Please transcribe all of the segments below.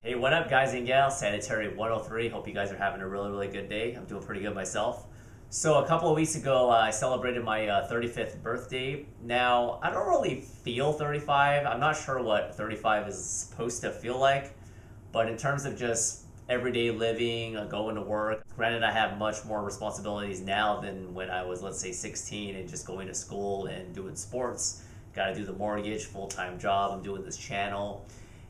Hey, what up guys and gals? Sanitary 103. Hope you guys are having a really good day. I'm doing pretty good myself. So a couple of weeks ago, I celebrated my 35th birthday. Now, I don't really feel 35. I'm not sure what 35 is supposed to feel like, but in terms of just everyday living, going to work, granted I have much more responsibilities now than when I was, let's say, 16 and just going to school and doing sports. Got to do the mortgage, full-time job, I'm doing this channel,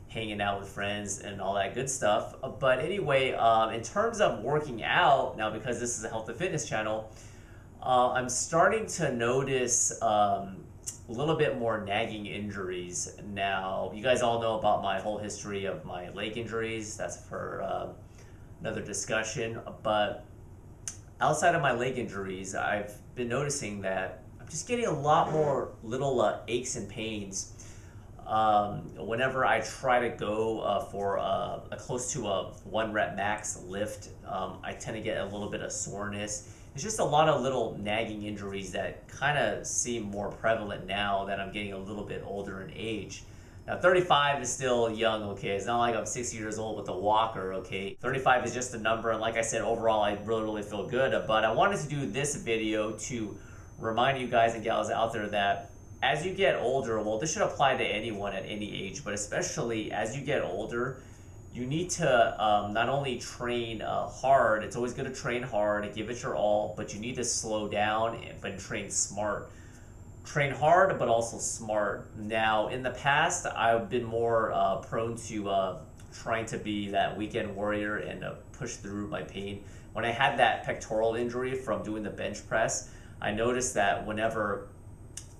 hanging out with friends and all that good stuff. But anyway, in terms of working out, now because this is a health and fitness channel, I'm starting to notice a little bit more nagging injuries. Now, you guys all know about my whole history of my leg injuries. That's for another discussion. But outside of my leg injuries, I've been noticing that I'm just getting a lot more little aches and pains whenever I try to go for a close to a 1 rep max lift. I tend to get a little bit of soreness. It's just a lot of little nagging injuries that kind of seem more prevalent now that I'm getting a little bit older in age. Now 35 is still young, okay? It's not like I'm 60 years old with a walker, okay? 35 is just a number, and like I said, overall I really feel good. But I wanted to do this video to remind you guys and gals out there that as you get older, well, this should apply to anyone at any age, but especially as you get older, you need to not only train hard. It's always good to train hard and give it your all, but you need to slow down and train smart. Train hard, but also smart. Now, in the past, I've been more prone to trying to be that weekend warrior and push through my pain. When I had that pectoral injury from doing the bench press, I noticed that whenever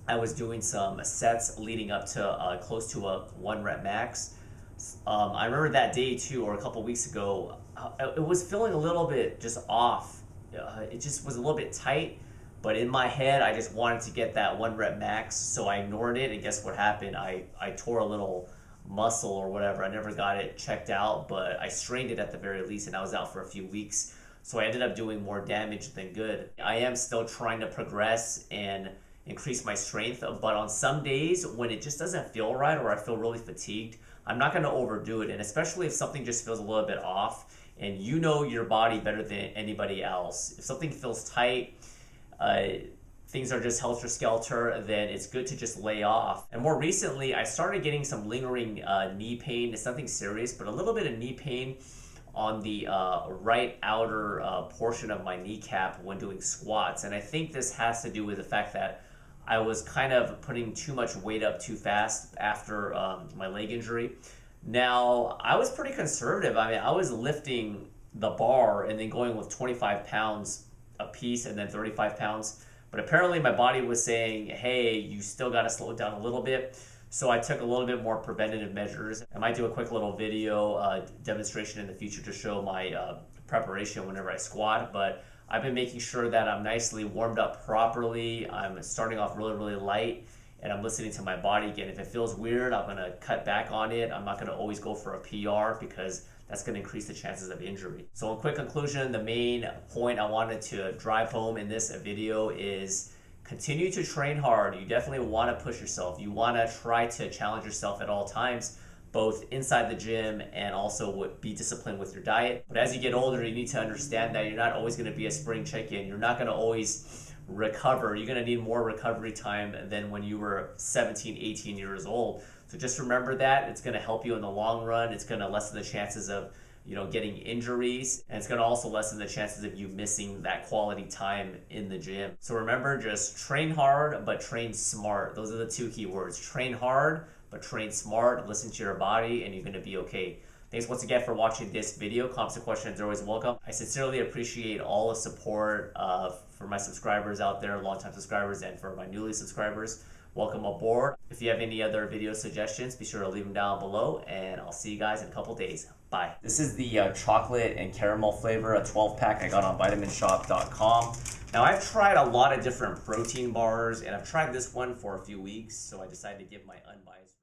I was doing some sets leading up to close to a 1 rep max, I remember that day too, or a couple weeks ago, it was feeling a little bit just off. It just was a little bit tight, but in my head, I just wanted to get that 1 rep max, so I ignored it, and guess what happened? I tore a little muscle or whatever. I never got it checked out, but I strained it at the very least, and I was out for a few weeks, so I ended up doing more damage than good. I am still trying to progress and increase my strength, but on some days when it just doesn't feel right or I feel really fatigued, I'm not going to overdo it. And especially if something just feels a little bit off, and you know your body better than anybody else. If something feels tight, things are just helter-skelter, then it's good to just lay off. And more recently, I started getting some lingering knee pain. It's nothing serious, but a little bit of knee pain on the right outer portion of my kneecap when doing squats. And I think this has to do with the fact that I was kind of putting too much weight up too fast after my leg injury. Now, I was pretty conservative. I mean, I was lifting the bar and then going with 25 pounds a piece and then 35 pounds. But apparently my body was saying, hey, you still got to slow it down a little bit. So I took a little bit more preventative measures. I might do a quick little video demonstration in the future to show my preparation whenever I squat, but I've been making sure that I'm nicely warmed up properly. I'm starting off really light, and I'm listening to my body again. If it feels weird, I'm gonna cut back on it. I'm not gonna always go for a PR because that's gonna increase the chances of injury. So in quick conclusion, the main point I wanted to drive home in this video is continue to train hard. You definitely want to push yourself. You want to try to challenge yourself at all times, both inside the gym and also be disciplined with your diet. But as you get older, you need to understand that you're not always going to be a spring chicken. You're not going to always recover. You're going to need more recovery time than when you were 17, 18 years old. So just remember that. It's going to help you in the long run. It's going to lessen the chances of getting injuries, and it's going to also lessen the chances of you missing that quality time in the gym. So remember, just train hard, but train smart. Those are the two key words. Train hard, but train smart. Listen to your body, and you're going to be okay. Thanks once again for watching this video. Comments and questions are always welcome. I sincerely appreciate all the support for my subscribers out there, longtime subscribers, and for my newly subscribers. Welcome aboard. If you have any other video suggestions, be sure to leave them down below, and I'll see you guys in a couple days. Bye. This is the chocolate and caramel flavor, a 12-pack I got on vitaminshop.com. Now, I've tried a lot of different protein bars, and I've tried this one for a few weeks, so I decided to give my unbiased